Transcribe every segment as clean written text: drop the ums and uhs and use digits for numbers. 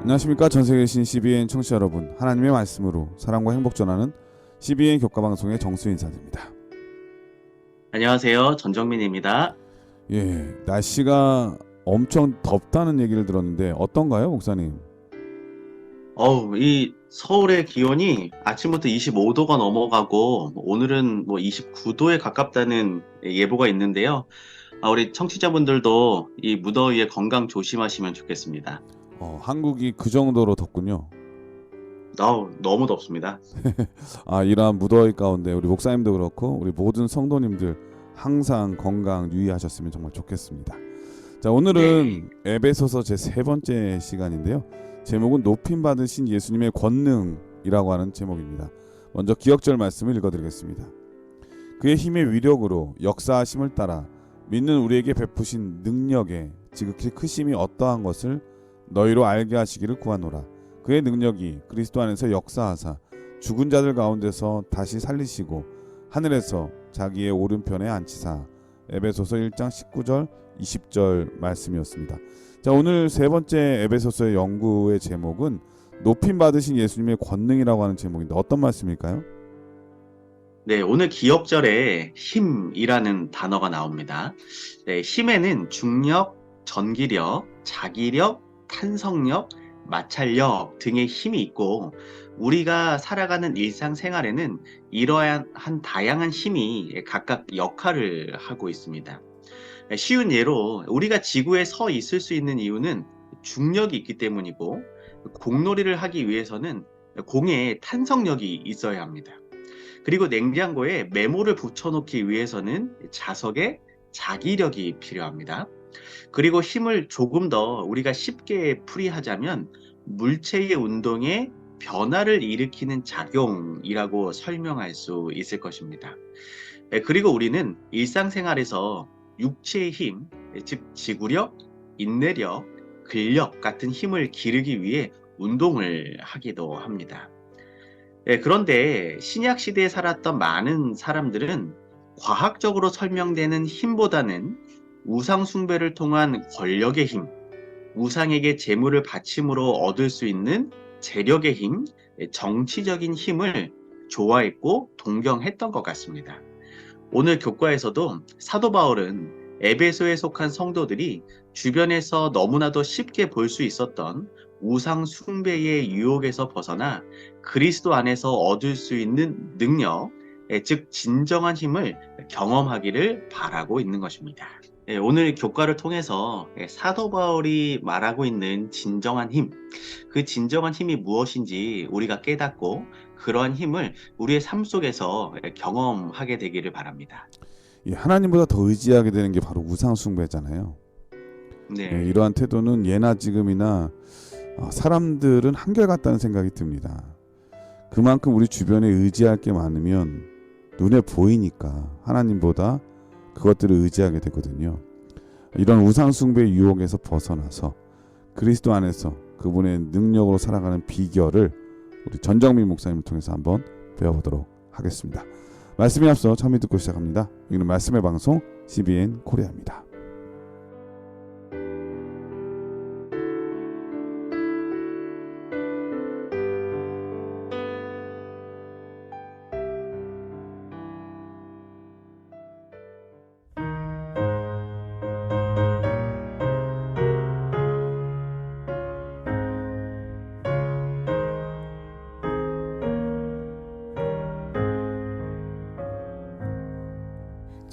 안녕하십니까. 전세계에 계신 CBN 청취자 여러분, 하나님의 말씀으로 사랑과 행복 전하는 CBN 교과방송의 정수 인사드립니다. 안녕하세요. 전정민입니다. 날씨가 엄청 덥다는 얘기를 들었는데 어떤가요, 목사님? 이 서울의 기온이 아침부터 25도가 넘어가고 오늘은 29도에 가깝다는 예보가 있는데요. 우리 청취자분들도 이 무더위에 건강 조심하시면 좋겠습니다. 한국이 그 정도로 덥군요. 너무 덥습니다. 이러한 무더위 가운데 우리 목사님도 그렇고 우리 모든 성도님들 항상 건강 유의하셨으면 정말 좋겠습니다. 자, 네. 오늘은 에베소서 제 세 번째 시간인데요. 제목은 높임 받으신 예수님의 권능이라고 하는 제목입니다. 먼저 기억절 말씀을 읽어드리겠습니다. 그의 힘의 위력으로 역사하심을 따라 믿는 우리에게 베푸신 능력에 지극히 크심이 어떠한 것을 너희로 알게 하시기를 구하노라. 그의 능력이 그리스도 안에서 역사하사 죽은 자들 가운데서 다시 살리시고 하늘에서 자기의 오른편에 앉히사. 에베소서 1장 19절 20절 말씀이었습니다. 자, 오늘 세 번째 에베소서의 연구의 제목은 높임 받으신 예수님의 권능이라고 하는 제목인데 어떤 말씀일까요? 네, 오늘 기억절에 힘이라는 단어가 나옵니다. 네, 힘에는 중력, 전기력, 자기력, 탄성력, 마찰력 등의 힘이 있고, 우리가 살아가는 일상생활에는 이러한 다양한 힘이 각각 역할을 하고 있습니다. 쉬운 예로 우리가 지구에 서 있을 수 있는 이유는 중력이 있기 때문이고, 공놀이를 하기 위해서는 공에 탄성력이 있어야 합니다. 그리고 냉장고에 메모를 붙여놓기 위해서는 자석에 자기력이 필요합니다. 그리고 힘을 조금 더 우리가 쉽게 풀이하자면 물체의 운동에 변화를 일으키는 작용이라고 설명할 수 있을 것입니다. 그리고 우리는 일상생활에서 육체의 힘, 즉 지구력, 인내력, 근력 같은 힘을 기르기 위해 운동을 하기도 합니다. 그런데 신약 시대에 살았던 많은 사람들은 과학적으로 설명되는 힘보다는 우상 숭배를 통한 권력의 힘, 우상에게 재물을 바침으로 얻을 수 있는 재력의 힘, 정치적인 힘을 좋아했고 동경했던 것 같습니다. 오늘 교과에서도 사도 바울은 에베소에 속한 성도들이 주변에서 너무나도 쉽게 볼 수 있었던 우상 숭배의 유혹에서 벗어나 그리스도 안에서 얻을 수 있는 능력, 즉 진정한 힘을 경험하기를 바라고 있는 것입니다. 오늘 교과를 통해서 사도 바울이 말하고 있는 진정한 힘, 그 진정한 힘이 무엇인지 우리가 깨닫고 그러한 힘을 우리의 삶 속에서 경험하게 되기를 바랍니다. 하나님보다 더 의지하게 되는 게 바로 우상 숭배잖아요. 네, 이러한 태도는 예나 지금이나 사람들은 한결같다는 생각이 듭니다. 그만큼 우리 주변에 의지할 게 많으면 눈에 보이니까 하나님보다 그것들을 의지하게 되거든요. 이런 우상 숭배의 유혹에서 벗어나서 그리스도 안에서 그분의 능력으로 살아가는 비결을 우리 전정민 목사님을 통해서 한번 배워보도록 하겠습니다. 말씀에 앞서 처음 듣고 시작합니다. 여기는 말씀의 방송 CBN 코리아입니다.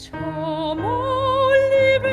저 멀리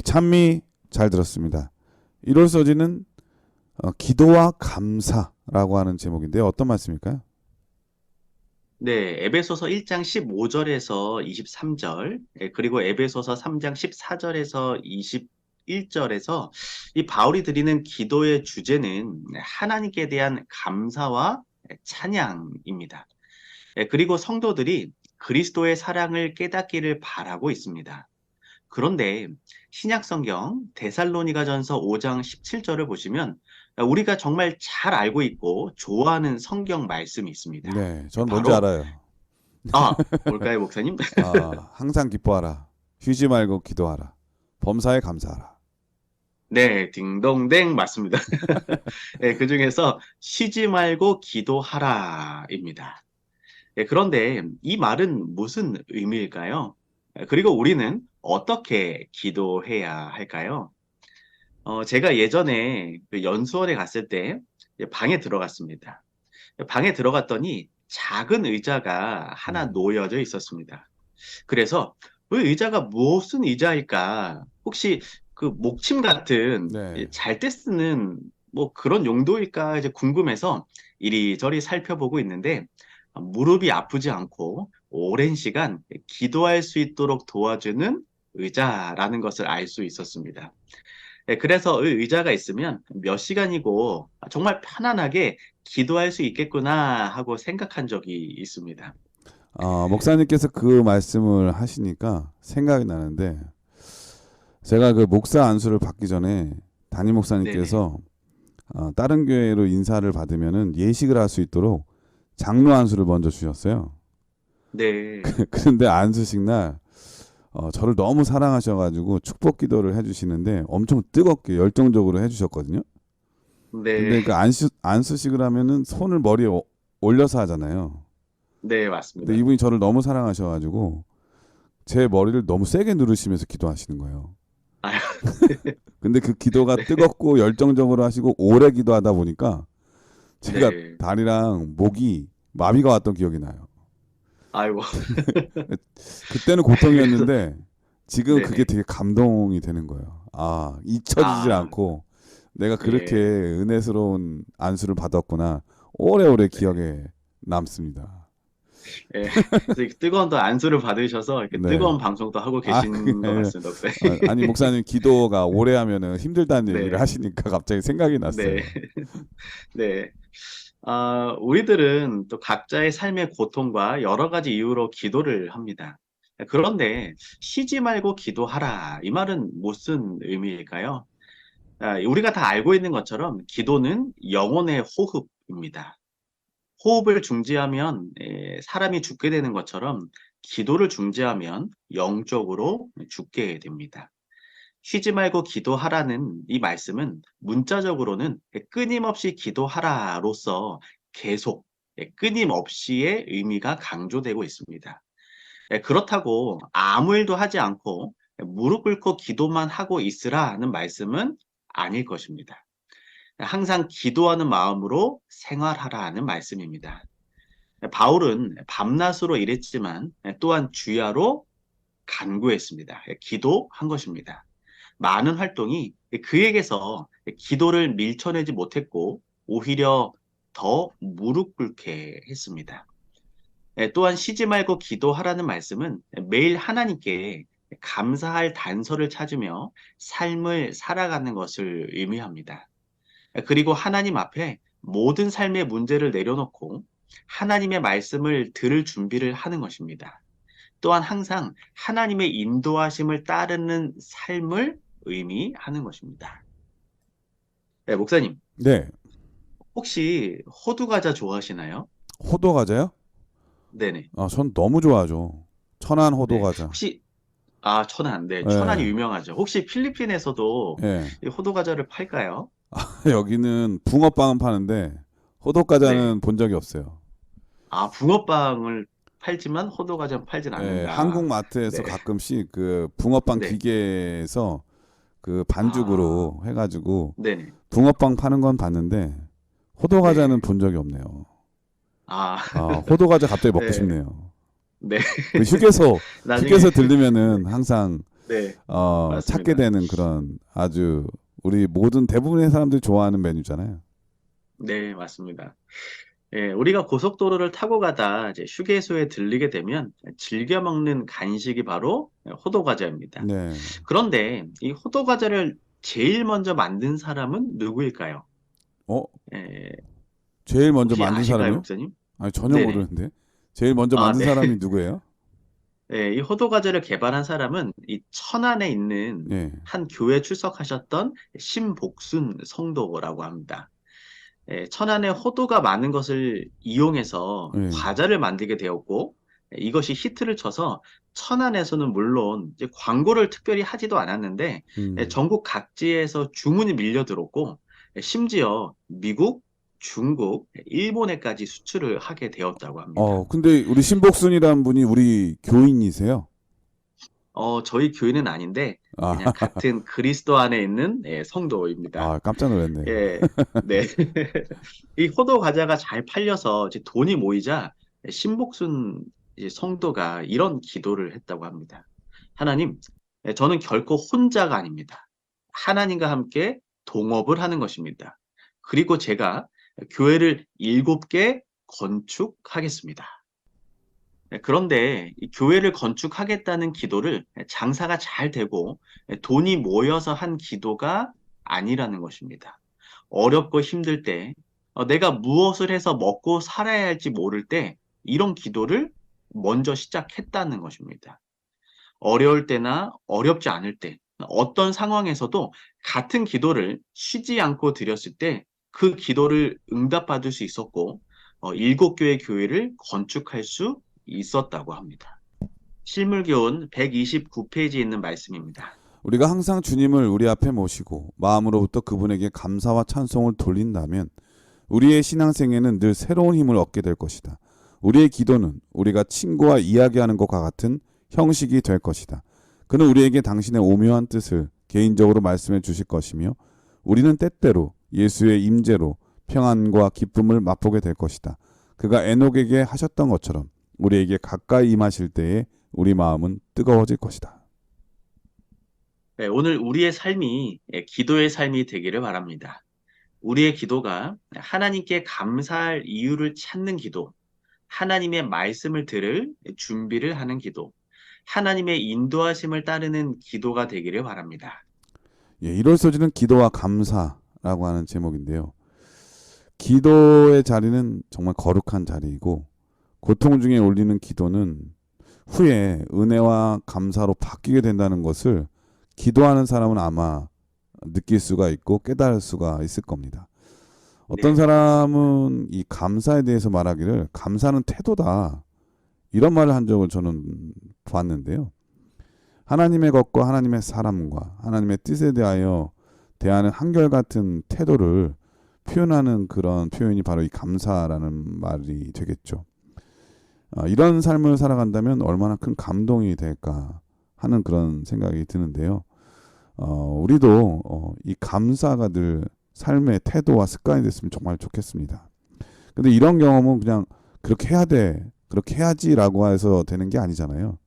찬미 잘 들었습니다. 1월 서지는 기도와 감사라고 하는 제목인데요. 어떤 말씀일까요? 네, 에베소서 1장 15절에서 23절, 그리고 에베소서 3장 14절에서 21절에서 이 바울이 드리는 기도의 주제는 하나님께 대한 감사와 찬양입니다. 그리고 성도들이 그리스도의 사랑을 깨닫기를 바라고 있습니다. 그런데 신약 성경 데살로니가전서 5장 17절을 보시면 우리가 정말 잘 알고 있고 좋아하는 성경 말씀이 있습니다. 네, 전 뭔지 바로 알아요. 뭘까요, 목사님? 항상 기뻐하라. 쉬지 말고 기도하라. 범사에 감사하라. 네, 딩동댕 맞습니다. 네, 그 중에서 쉬지 말고 기도하라입니다. 네, 그런데 이 말은 무슨 의미일까요? 그리고 우리는 어떻게 기도해야 할까요? 제가 예전에 그 연수원에 갔을 때 방에 들어갔습니다. 방에 들어갔더니 작은 의자가 하나 음. 놓여져 있었습니다. 그래서 그 의자가 무슨 의자일까? 혹시 그 목침 같은 네. 잘 때 쓰는 뭐 그런 용도일까 이제 궁금해서 이리저리 살펴보고 있는데 무릎이 아프지 않고 오랜 시간 기도할 수 있도록 도와주는 의자라는 것을 알 수 있었습니다. 네, 그래서 이 의자가 있으면 몇 시간이고 정말 편안하게 기도할 수 있겠구나 하고 생각한 적이 있습니다. 목사님께서 그 말씀을 하시니까 생각이 나는데 제가 그 목사 안수를 받기 전에 담임 네네. 목사님께서 다른 교회로 인사를 받으면은 예식을 할 수 있도록 장로 안수를 먼저 주셨어요. 네. 그런데 안수식 날 저를 너무 사랑하셔가지고 축복 기도를 해주시는데 엄청 뜨겁게 열정적으로 해주셨거든요. 네. 근데 그 안수식을 하면은 손을 머리에 올려서 하잖아요. 네, 근데 맞습니다. 이분이 저를 너무 사랑하셔가지고 제 머리를 너무 세게 누르시면서 기도하시는 거예요. 아유, 근데 그 기도가 네. 뜨겁고 열정적으로 하시고 오래 기도하다 보니까 제가 네. 다리랑 목이 마비가 왔던 기억이 나요. 아이고. 그때는 그래서, 고통이었는데 지금 그게 네네. 되게 감동이 되는 거예요. 잊혀지질 아, 않고 내가 그렇게 예. 은혜스러운 안수를 받았구나. 오래오래 네. 기억에 남습니다. 예. 그래서 이렇게 뜨거운 또 안수를 받으셔서 이렇게 네. 뜨거운 방송도 하고 계신 것 예. 같습니다, 목사님. 아니 목사님 기도가 오래 하면은 힘들다는 얘기를 네. 하시니까 갑자기 생각이 네. 났어요. 네. 우리들은 또 각자의 삶의 고통과 여러 가지 이유로 기도를 합니다. 그런데 쉬지 말고 기도하라. 이 말은 무슨 의미일까요? 우리가 다 알고 있는 것처럼 기도는 영혼의 호흡입니다. 호흡을 중지하면 사람이 죽게 되는 것처럼 기도를 중지하면 영적으로 죽게 됩니다. 쉬지 말고 기도하라는 이 말씀은 문자적으로는 끊임없이 기도하라로서 계속 끊임없이의 의미가 강조되고 있습니다. 그렇다고 아무 일도 하지 않고 무릎 꿇고 기도만 하고 있으라는 말씀은 아닐 것입니다. 항상 기도하는 마음으로 생활하라는 말씀입니다. 바울은 밤낮으로 일했지만 또한 주야로 간구했습니다. 기도한 것입니다. 많은 활동이 그에게서 기도를 밀쳐내지 못했고 오히려 더 무릎 꿇게 했습니다. 또한 쉬지 말고 기도하라는 말씀은 매일 하나님께 감사할 단서를 찾으며 삶을 살아가는 것을 의미합니다. 그리고 하나님 앞에 모든 삶의 문제를 내려놓고 하나님의 말씀을 들을 준비를 하는 것입니다. 또한 항상 하나님의 인도하심을 따르는 삶을 의미하는 것입니다. 네, 목사님, 네. 혹시 호두 과자 좋아하시나요? 호두 과자요? 네네. 전 너무 좋아하죠. 천안 호두 네. 과자. 혹시 천안, 네, 천안이 예. 유명하죠. 혹시 필리핀에서도 예. 이 호두 과자를 팔까요? 여기는 붕어빵은 파는데 호두 네. 과자는 본 적이 없어요. 붕어빵을 팔지만 호두 과자는 팔진 예, 않는다. 한국 마트에서 네, 가끔씩 그 붕어빵 네. 기계에서 그 아, 반죽으로 해가지고 네네. 붕어빵 파는 건 봤는데 호두 과자는 네. 본 적이 없네요. 아, 호두 과자 갑자기 먹고 네, 싶네요. 네. 그 휴게소 나중에, 들리면은 항상 네, 찾게 맞습니다. 되는 그런 아주 우리 모든 대부분의 사람들이 좋아하는 메뉴잖아요. 네, 맞습니다. 예, 우리가 고속도로를 타고 가다 이제 휴게소에 들리게 되면 즐겨 먹는 간식이 바로 호두 과자입니다. 네. 그런데 이 호두 과자를 제일 먼저 만든 사람은 누구일까요? 어, 예, 제일 먼저 혹시 만든 아실까요, 사람이요? 목사님? 아니, 전혀 네네. 모르는데. 제일 먼저 아, 만든 네. 사람이 누구예요? 예, 이 호두 과자를 개발한 사람은 이 천안에 있는 예. 한 교회 출석하셨던 신복순 성도라고 합니다. 예, 천안에 호두가 많은 것을 이용해서 예. 과자를 만들게 되었고, 이것이 히트를 쳐서 천안에서는 물론 이제 광고를 특별히 하지도 않았는데, 음. 전국 각지에서 주문이 밀려들었고, 심지어 미국, 중국, 일본에까지 수출을 하게 되었다고 합니다. 근데 우리 신복순이라는 분이 우리 교인이세요? 저희 교회는 아닌데, 아, 그냥 같은 그리스도 안에 있는 성도입니다. 깜짝 놀랐네. 예, 네. 이 호두 과자가 잘 팔려서 이제 돈이 모이자 신복순 이제 성도가 이런 기도를 했다고 합니다. 하나님, 저는 결코 혼자가 아닙니다. 하나님과 함께 동업을 하는 것입니다. 그리고 제가 교회를 7개 건축하겠습니다. 그런데 이 교회를 건축하겠다는 기도를 장사가 잘 되고 돈이 모여서 한 기도가 아니라는 것입니다. 어렵고 힘들 때, 내가 무엇을 해서 먹고 살아야 할지 모를 때, 이런 기도를 먼저 시작했다는 것입니다. 어려울 때나 어렵지 않을 때, 어떤 상황에서도 같은 기도를 쉬지 않고 드렸을 때, 그 기도를 응답받을 수 있었고, 7교회 교회를 건축할 수 있었다고 합니다. 실물교훈 129페이지에 있는 말씀입니다. 우리가 항상 주님을 우리 앞에 모시고 마음으로부터 그분에게 감사와 찬송을 돌린다면 우리의 신앙생에는 늘 새로운 힘을 얻게 될 것이다. 우리의 기도는 우리가 친구와 이야기하는 것과 같은 형식이 될 것이다. 그는 우리에게 당신의 오묘한 뜻을 개인적으로 말씀해 주실 것이며 우리는 때때로 예수의 임재로 평안과 기쁨을 맛보게 될 것이다. 그가 에녹에게 하셨던 것처럼 우리에게 가까이 임하실 때에 우리 마음은 뜨거워질 것이다. 네, 오늘 우리의 삶이 기도의 삶이 되기를 바랍니다. 우리의 기도가 하나님께 감사할 이유를 찾는 기도, 하나님의 말씀을 들을 준비를 하는 기도, 하나님의 인도하심을 따르는 기도가 되기를 바랍니다. 예, 일월서지는 기도와 감사라고 하는 제목인데요. 기도의 자리는 정말 거룩한 자리이고 고통 중에 올리는 기도는 후에 은혜와 감사로 바뀌게 된다는 것을 기도하는 사람은 아마 느낄 수가 있고 깨달을 수가 있을 겁니다. 어떤 네, 맞습니다. 사람은 이 감사에 대해서 말하기를 감사는 태도다 이런 말을 한 적을 저는 봤는데요. 하나님의 것과 하나님의 사람과 하나님의 뜻에 대하여 대하는 한결같은 태도를 표현하는 그런 표현이 바로 이 감사라는 말이 되겠죠. 이런 삶을 살아간다면 얼마나 큰 감동이 될까 하는 그런 생각이 드는데요. 우리도 이 감사가 늘 삶의 태도와 습관이 됐으면 정말 좋겠습니다. 근데 이런 경험은 그냥 그렇게 해야 돼, 그렇게 해야지라고 해서 되는 게 아니잖아요.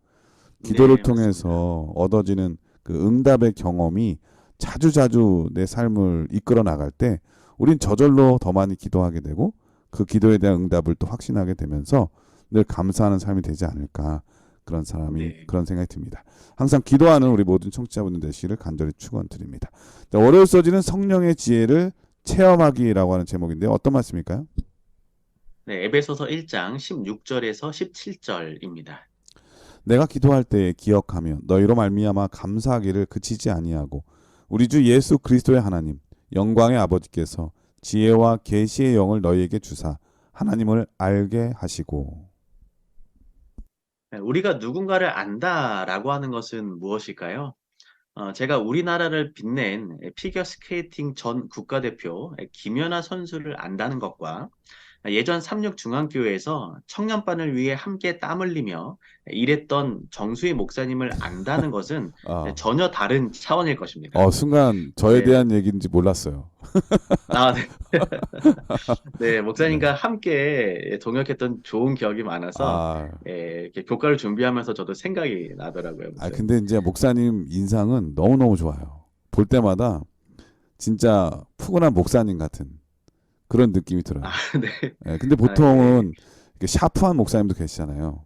기도를 네, 맞습니다. 통해서 얻어지는 그 응답의 경험이 자주자주 내 삶을 이끌어 나갈 때 우린 저절로 더 많이 기도하게 되고 그 기도에 대한 응답을 또 확신하게 되면서 늘 감사하는 삶이 되지 않을까 네. 그런 생각이 듭니다. 항상 기도하는 우리 모든 청취자분들 되시기를 간절히 축원드립니다. 자, 월요일 서지는 성령의 지혜를 체험하기라고 하는 제목인데 어떤 말씀일까요? 네, 에베소서 1장 16절에서 17절입니다. 내가 기도할 때에 기억하며 너희로 말미암아 감사하기를 그치지 아니하고 우리 주 예수 그리스도의 하나님 영광의 아버지께서 지혜와 계시의 영을 너희에게 주사 하나님을 알게 하시고. 네, 우리가 누군가를 안다라고 하는 것은 무엇일까요? 제가 우리나라를 빛낸 피겨 스케이팅 전 국가대표 김연아 선수를 안다는 것과 예전 삼육중앙교회에서 청년반을 위해 함께 땀 흘리며 일했던 정수희 목사님을 안다는 것은 아, 전혀 다른 차원일 것입니다. 순간 저에 네, 대한 얘기인지 몰랐어요. 아, 네. 네, 네. 목사님과 함께 동역했던 좋은 기억이 많아서 아, 이렇게 교과를 준비하면서 저도 생각이 나더라고요, 목사님. 근데 이제 목사님 인상은 너무너무 좋아요. 볼 때마다 진짜 푸근한 목사님 같은 그런 느낌이 아, 들어요. 네. 예, 근데 아, 예. 보통은 이렇게 샤프한 목사님도 계시잖아요.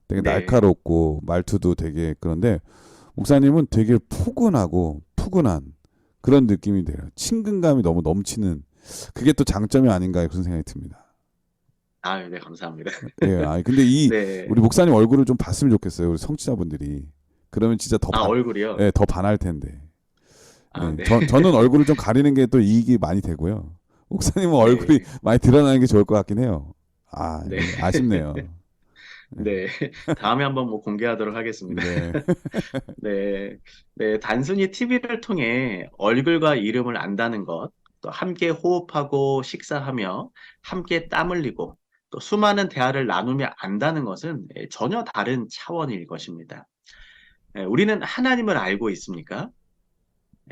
되게 네. 날카롭고 말투도 되게 그런데 목사님은 되게 포근하고 푸근한 그런 느낌이 돼요. 친근감이 너무 넘치는 그게 또 장점이 아닌가 그런 생각이 듭니다. 아, 네, 감사합니다. 예, 근데 이 네. 우리 목사님 얼굴을 좀 봤으면 좋겠어요. 우리 성취자분들이. 그러면 진짜 아, 얼굴이요? 예, 더 반할 텐데. 아, 예, 네. 저는 얼굴을 좀 가리는 게 또 이익이 많이 되고요. 목사님은 얼굴이 네. 많이 드러나는 게 좋을 것 같긴 해요. 네. 이거 아쉽네요. 예, 네. 다음에 한번 뭐 공개하도록 하겠습니다. 네. 네. 네. 단순히 TV를 통해 얼굴과 이름을 안다는 것, 또 함께 호흡하고 식사하며 함께 땀 흘리고 또 수많은 대화를 나누며 안다는 것은 전혀 다른 차원일 것입니다. 우리는 하나님을 알고 있습니까?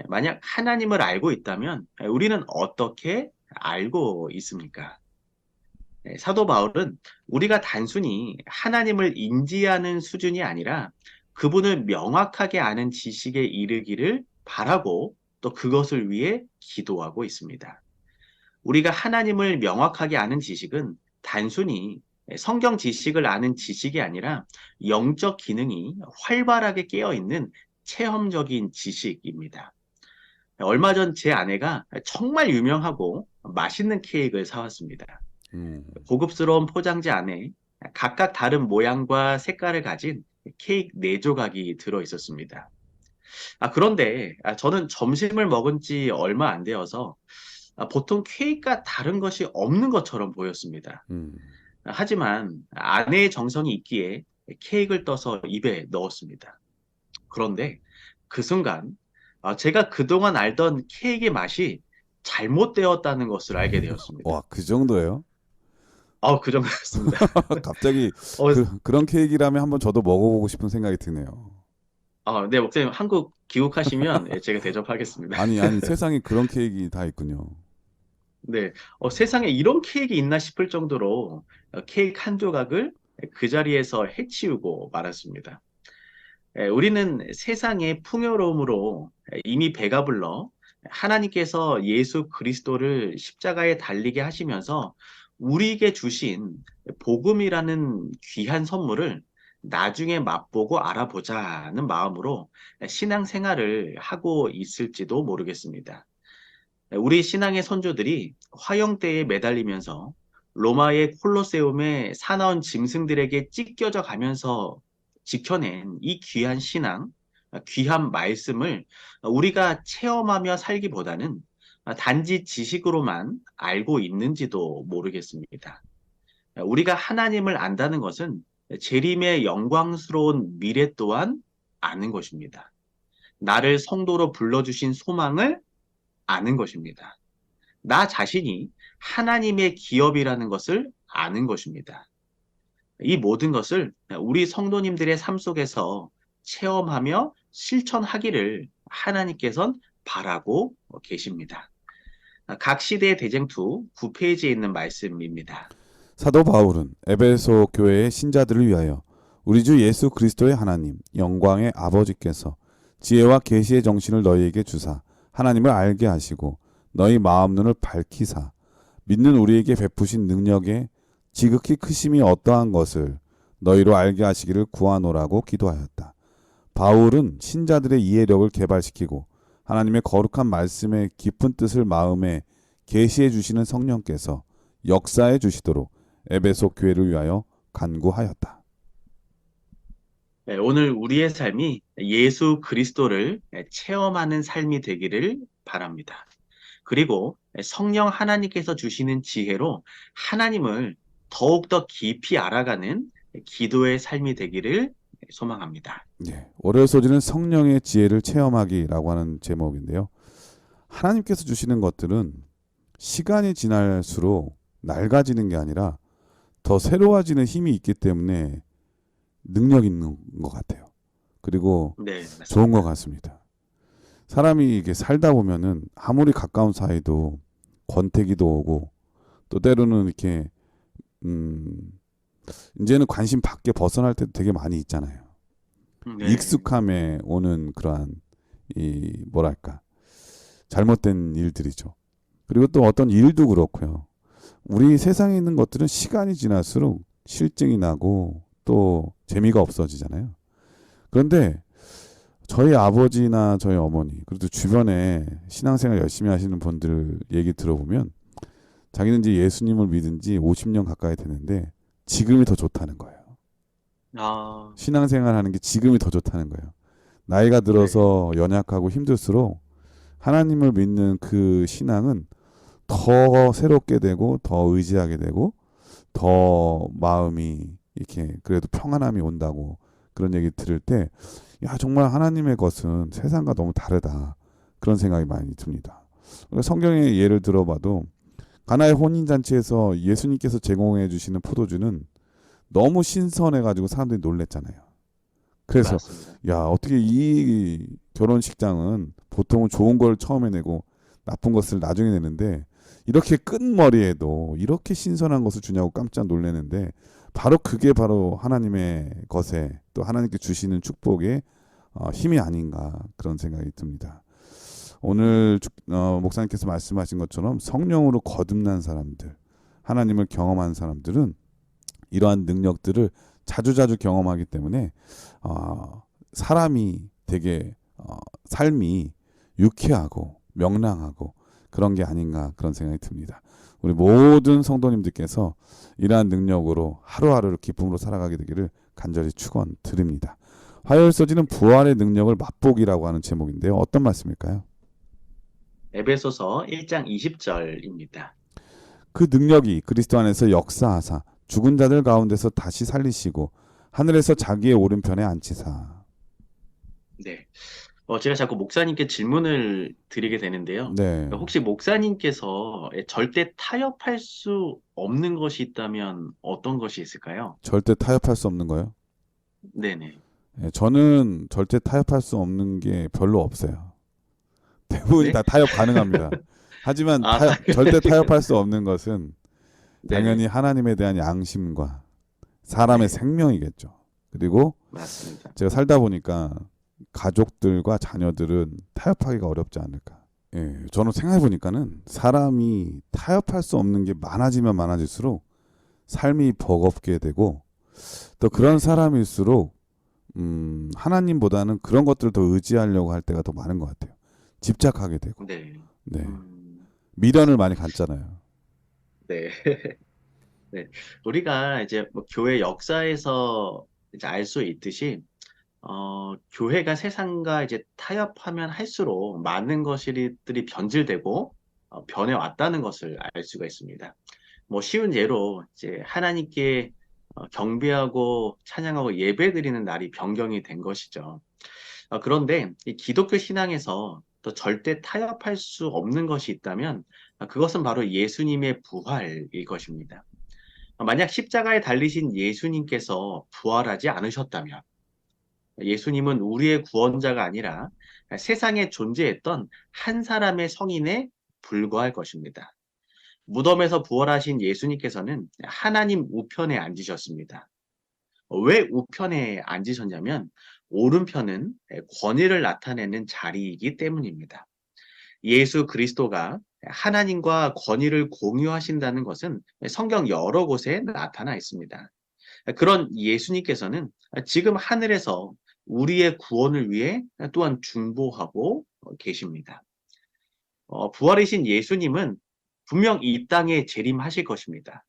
만약 하나님을 알고 있다면 우리는 어떻게 알고 있습니까? 사도 바울은 우리가 단순히 하나님을 인지하는 수준이 아니라 그분을 명확하게 아는 지식에 이르기를 바라고 또 그것을 위해 기도하고 있습니다. 우리가 하나님을 명확하게 아는 지식은 단순히 성경 지식을 아는 지식이 아니라 영적 기능이 활발하게 깨어 있는 체험적인 지식입니다. 얼마 전 제 아내가 정말 유명하고 맛있는 케이크를 사왔습니다. 음, 고급스러운 포장지 안에 각각 다른 모양과 색깔을 가진 케이크 4조각이 들어 있었습니다. 그런데 저는 점심을 먹은 지 얼마 안 되어서 보통 케이크가 다른 것이 없는 것처럼 보였습니다. 음. 하지만 아내의 정성이 있기에 케이크를 떠서 입에 넣었습니다. 그런데 그 순간 제가 그동안 알던 케이크의 맛이 잘못되었다는 것을 알게 되었습니다. 와, 그 정도예요? 그 정도였습니다. 갑자기 어, 그런 케이크라면 한번 저도 먹어보고 싶은 생각이 드네요. 네, 목사님, 한국 귀국하시면 제가 대접하겠습니다. 세상에 그런 케이크 다 있군요. 네, 세상에 이런 케이크 있나 싶을 정도로 케이크 한 조각을 그 자리에서 해치우고 말았습니다. 우리는 세상의 풍요로움으로 이미 배가 불러 하나님께서 예수 그리스도를 십자가에 달리게 하시면서 우리에게 주신 복음이라는 귀한 선물을 나중에 맛보고 알아보자는 마음으로 신앙생활을 하고 있을지도 모르겠습니다. 우리 신앙의 선조들이 화형대에 매달리면서 로마의 콜로세움의 사나운 짐승들에게 찢겨져 가면서 지켜낸 이 귀한 신앙, 귀한 말씀을 우리가 체험하며 살기보다는 단지 지식으로만 알고 있는지도 모르겠습니다. 우리가 하나님을 안다는 것은 재림의 영광스러운 미래 또한 아는 것입니다. 나를 성도로 불러주신 소망을 아는 것입니다. 나 자신이 하나님의 기업이라는 것을 아는 것입니다. 이 모든 것을 우리 성도님들의 삶 속에서 체험하며 실천하기를 하나님께서는 바라고 계십니다. 각 시대의 대쟁투 9페이지에 있는 말씀입니다. 사도 바울은 에베소 교회의 신자들을 위하여 우리 주 예수 그리스도의 하나님 영광의 아버지께서 지혜와 계시의 정신을 너희에게 주사 하나님을 알게 하시고 너희 마음 눈을 밝히사 믿는 우리에게 베푸신 능력의 지극히 크심이 어떠한 것을 너희로 알게 하시기를 구하노라고 기도하였다. 바울은 신자들의 이해력을 개발시키고 하나님의 거룩한 말씀의 깊은 뜻을 마음에 계시해 주시는 성령께서 역사해 주시도록 에베소 교회를 위하여 간구하였다. 오늘 우리의 삶이 예수 그리스도를 체험하는 삶이 되기를 바랍니다. 그리고 성령 하나님께서 주시는 지혜로 하나님을 더욱더 깊이 알아가는 기도의 삶이 되기를 소망합니다. 예, 월요일 소지는 성령의 지혜를 체험하기라고 하는 제목인데요. 하나님께서 주시는 것들은 시간이 지날수록 낡아지는 게 아니라 더 새로워지는 힘이 있기 때문에 능력 있는 것 같아요. 그리고 네, 좋은 것 맞습니다. 같습니다. 사람이 이게 살다 보면은 아무리 가까운 사이도 권태기도 오고 또 때로는 이렇게 음 이제는 관심 밖에 벗어날 때도 되게 많이 있잖아요. 네. 익숙함에 오는 그러한 이 뭐랄까 잘못된 일들이죠. 그리고 또 어떤 일도 그렇고요. 우리 세상에 있는 것들은 시간이 지날수록 실증이 나고 또 재미가 없어지잖아요. 그런데 저희 아버지나 저희 어머니 그리고 또 주변에 신앙생활 열심히 하시는 분들 얘기 들어보면 자기는 이제 예수님을 믿은 지 50년 가까이 되는데 지금이 더 좋다는 거예요. 아, 신앙생활 하는 게 지금이 더 좋다는 거예요. 나이가 네. 들어서 연약하고 힘들수록 하나님을 믿는 그 신앙은 더 새롭게 되고 더 의지하게 되고 더 마음이 이렇게 그래도 평안함이 온다고 그런 얘기 들을 때 야 정말 하나님의 것은 세상과 너무 다르다 그런 생각이 많이 듭니다. 그러니까 성경의 예를 들어봐도 가나의 혼인잔치에서 예수님께서 제공해 주시는 포도주는 너무 신선해가지고 사람들이 놀랬잖아요. 그래서 맞습니다. 야 어떻게 이 결혼식장은 보통은 좋은 걸 처음에 내고 나쁜 것을 나중에 내는데 이렇게 끝머리에도 이렇게 신선한 것을 주냐고 깜짝 놀랐는데 바로 그게 바로 하나님의 것에 또 하나님께 주시는 축복의 힘이 아닌가 그런 생각이 듭니다. 오늘 목사님께서 말씀하신 것처럼 성령으로 거듭난 사람들, 하나님을 경험한 사람들은 이러한 능력들을 자주자주 경험하기 때문에 사람이 되게 삶이 유쾌하고 명랑하고 그런 게 아닌가 그런 생각이 듭니다. 우리 모든 성도님들께서 이러한 능력으로 하루하루를 기쁨으로 살아가게 되기를 간절히 축원드립니다. 화요일 서지는 부활의 능력을 맛보기라고 하는 제목인데요. 어떤 말씀일까요? 에베소서 1장 20절입니다. 그 능력이 그리스도 안에서 역사하사 죽은 자들 가운데서 다시 살리시고 하늘에서 자기의 오른편에 앉히사. 네. 제가 자꾸 목사님께 질문을 드리게 되는데요. 네. 혹시 목사님께서 절대 타협할 수 없는 것이 있다면 어떤 것이 있을까요? 절대 타협할 수 없는 거요. 네네. 예, 저는 절대 타협할 수 없는 게 별로 없어요. 대부분이 네? 다 타협 가능합니다. 하지만 아, 절대 당연하시겠네요. 타협할 수 없는 것은 당연히 네네. 하나님에 대한 양심과 사람의 네, 생명이겠죠. 그리고 맞습니다. 제가 살다 보니까 가족들과 자녀들은 타협하기가 어렵지 않을까. 예, 저는 생각해 보니까는 사람이 타협할 수 없는 게 많아지면 많아질수록 삶이 버겁게 되고 또 그런 네, 사람일수록 하나님보다는 그런 것들을 더 의지하려고 할 때가 더 많은 것 같아요. 집착하게 되고. 네. 네. 미련을 많이 맞습니다. 갖잖아요. 네. 네. 우리가 이제 뭐 교회 역사에서 이제 알 수 있듯이, 교회가 세상과 이제 타협하면 할수록 많은 것들이 변질되고, 변해왔다는 것을 알 수가 있습니다. 뭐 쉬운 예로 이제 하나님께 경배하고 찬양하고 예배드리는 날이 변경이 된 것이죠. 그런데 이 기독교 신앙에서 또 절대 타협할 수 없는 것이 있다면 그것은 바로 예수님의 부활일 것입니다. 만약 십자가에 달리신 예수님께서 부활하지 않으셨다면 예수님은 우리의 구원자가 아니라 세상에 존재했던 한 사람의 성인에 불과할 것입니다. 무덤에서 부활하신 예수님께서는 하나님 우편에 앉으셨습니다. 왜 우편에 앉으셨냐면 오른편은 권위를 나타내는 자리이기 때문입니다. 예수 그리스도가 하나님과 권위를 공유하신다는 것은 성경 여러 곳에 나타나 있습니다. 그런 예수님께서는 지금 하늘에서 우리의 구원을 위해 또한 중보하고 계십니다. 부활이신 예수님은 분명 이 땅에 재림하실 것입니다.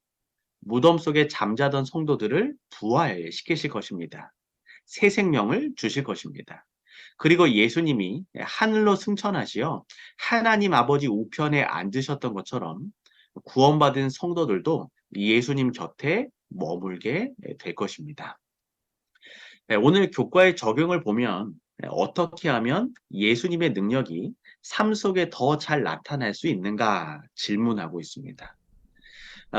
무덤 속에 잠자던 성도들을 부활시키실 것입니다. 새 생명을 주실 것입니다. 그리고 예수님이 하늘로 승천하시어 하나님 아버지 우편에 앉으셨던 것처럼 구원받은 성도들도 예수님 곁에 머물게 될 것입니다. 네, 오늘 교과의 적용을 보면 어떻게 하면 예수님의 능력이 삶 속에 더 잘 나타날 수 있는가 질문하고 있습니다.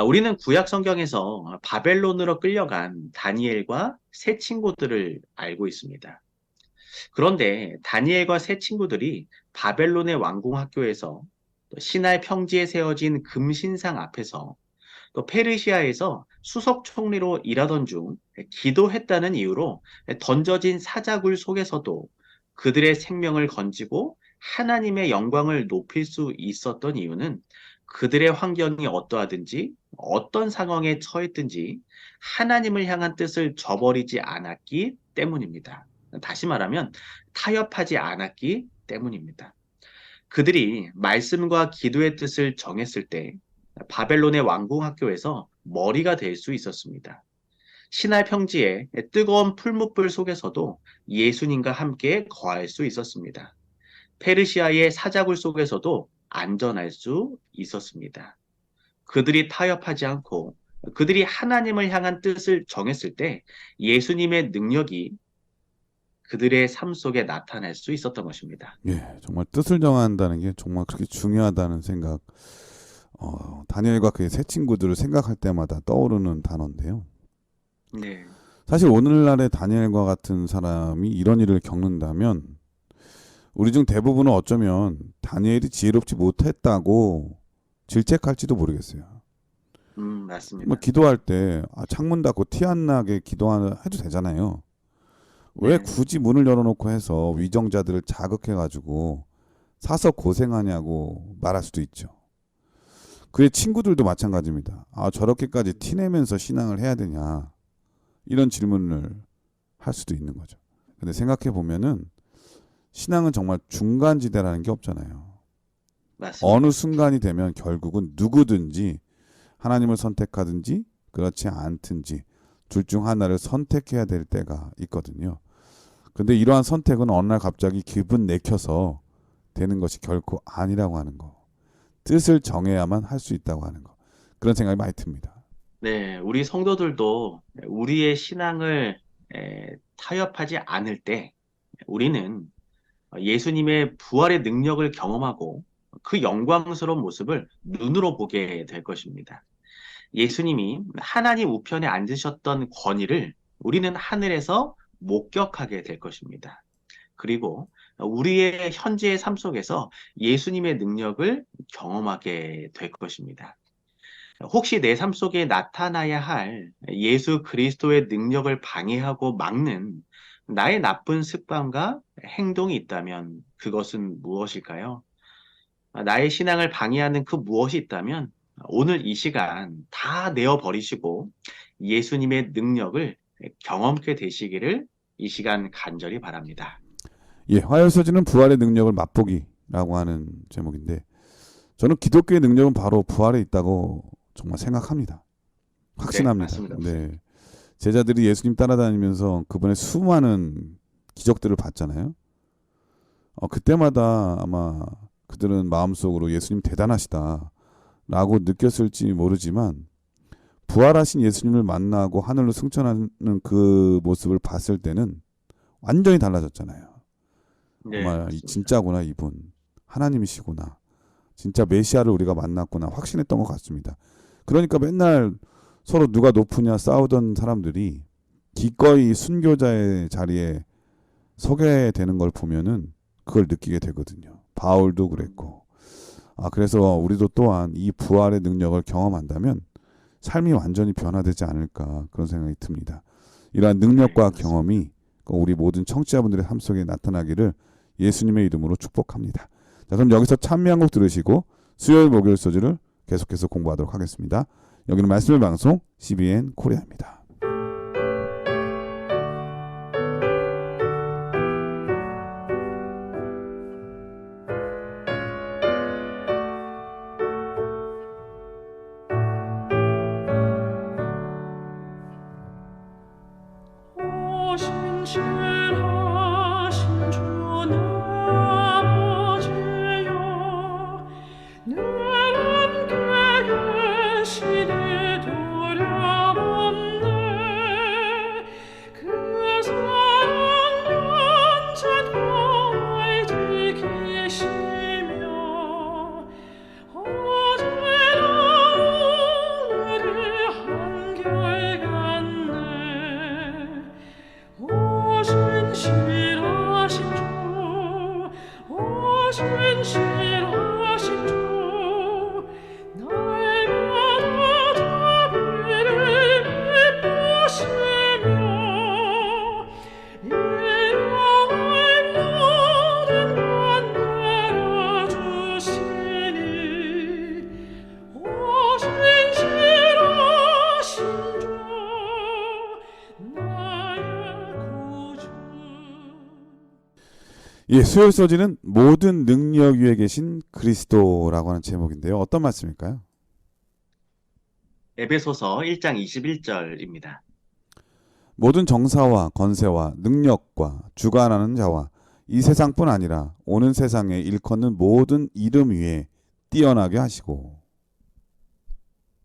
우리는 구약 성경에서 바벨론으로 끌려간 다니엘과 세 친구들을 알고 있습니다. 그런데 다니엘과 세 친구들이 바벨론의 왕궁 학교에서 또 시날 평지에 세워진 금신상 앞에서 또 페르시아에서 수석 총리로 일하던 중 기도했다는 이유로 던져진 사자굴 속에서도 그들의 생명을 건지고 하나님의 영광을 높일 수 있었던 이유는 그들의 환경이 어떠하든지 어떤 상황에 처했든지 하나님을 향한 뜻을 저버리지 않았기 때문입니다. 다시 말하면 타협하지 않았기 때문입니다. 그들이 말씀과 기도의 뜻을 정했을 때 바벨론의 왕궁 학교에서 머리가 될 수 있었습니다. 신할 평지의 뜨거운 풀무불 속에서도 예수님과 함께 거할 수 있었습니다. 페르시아의 사자굴 속에서도 안전할 수 있었습니다. 그들이 타협하지 않고 그들이 하나님을 향한 뜻을 정했을 때 예수님의 능력이 그들의 삶 속에 나타날 수 있었던 것입니다. 예, 정말 뜻을 정한다는 게 정말 그렇게 중요하다는 생각. 다니엘과 그의 세 친구들을 생각할 때마다 떠오르는 단어인데요. 네, 사실 오늘날의 다니엘과 같은 사람이 이런 일을 겪는다면 우리 중 대부분은 어쩌면 다니엘이 지혜롭지 못했다고 질책할지도 모르겠어요. 뭐 맞습니다. 기도할 때 창문 닫고 티 안 나게 기도해도 되잖아요. 왜 네, 굳이 문을 열어놓고 해서 위정자들을 자극해가지고 사서 고생하냐고 말할 수도 있죠. 그의 친구들도 마찬가지입니다. 저렇게까지 티내면서 신앙을 해야 되냐 이런 질문을 할 수도 있는 거죠. 근데 생각해 보면은 신앙은 정말 중간지대라는 게 없잖아요. 어느 맞습니다. 순간이 되면 결국은 누구든지 하나님을 선택하든지 그렇지 않든지 둘 중 하나를 선택해야 될 때가 있거든요. 근데 이러한 선택은 어느 날 갑자기 기분 내켜서 되는 것이 결코 아니라고 하는 거. 뜻을 정해야만 할 수 있다고 하는 거. 그런 생각이 많이 듭니다. 네, 우리 성도들도 우리의 신앙을 타협하지 않을 때 우리는 예수님의 부활의 능력을 경험하고 그 영광스러운 모습을 눈으로 보게 될 것입니다. 예수님이 하나님 우편에 앉으셨던 권위를 우리는 하늘에서 목격하게 될 것입니다. 그리고 우리의 현재의 삶 속에서 예수님의 능력을 경험하게 될 것입니다. 혹시 내 삶 속에 나타나야 할 예수 그리스도의 능력을 방해하고 막는 나의 나쁜 습관과 행동이 있다면 그것은 무엇일까요? 나의 신앙을 방해하는 그 무엇이 있다면 오늘 이 시간 다 내어버리시고 예수님의 능력을 경험케 되시기를 이 시간 간절히 바랍니다. 예, 화요소지는 부활의 능력을 맛보기라고 하는 제목인데 저는 기독교의 능력은 바로 부활에 있다고 정말 생각합니다. 네, 확신합니다. 맞습니다. 네. 제자들이 예수님 따라다니면서 그분의 수많은 기적들을 봤잖아요. 그때마다 아마 그들은 마음속으로 예수님 대단하시다라고 느꼈을지 모르지만 부활하신 예수님을 만나고 하늘로 승천하는 그 모습을 봤을 때는 완전히 달라졌잖아요. 네, 정말 맞습니다. 진짜구나 이분 하나님이시구나 진짜 메시아를 우리가 만났구나 확신했던 것 같습니다. 그러니까 맨날 서로 누가 높으냐 싸우던 사람들이 기꺼이 순교자의 자리에 서게 되는 걸 보면은 그걸 느끼게 되거든요. 바울도 그랬고 그래서 우리도 또한 이 부활의 능력을 경험한다면 삶이 완전히 변화되지 않을까 그런 생각이 듭니다. 이러한 네, 능력과 맞습니다. 경험이 우리 모든 청취자분들의 삶 속에 나타나기를 예수님의 이름으로 축복합니다. 자, 그럼 여기서 찬미 한 곡 들으시고 수요일 목요일 소주를 계속해서 공부하도록 하겠습니다. 여기는 말씀의 방송 CBN 코리아입니다. 신실하신 주 내 아버지여 내 함께 계시니 두려움 없네 예, 수요일 서지는 모든 능력 위에 계신 그리스도라고 하는 제목인데요. 어떤 말씀일까요? 에베소서 1장 21절입니다. 모든 정사와 건세와 능력과 주관하는 자와 이 세상뿐 아니라 오는 세상에 일컫는 모든 이름 위에 뛰어나게 하시고.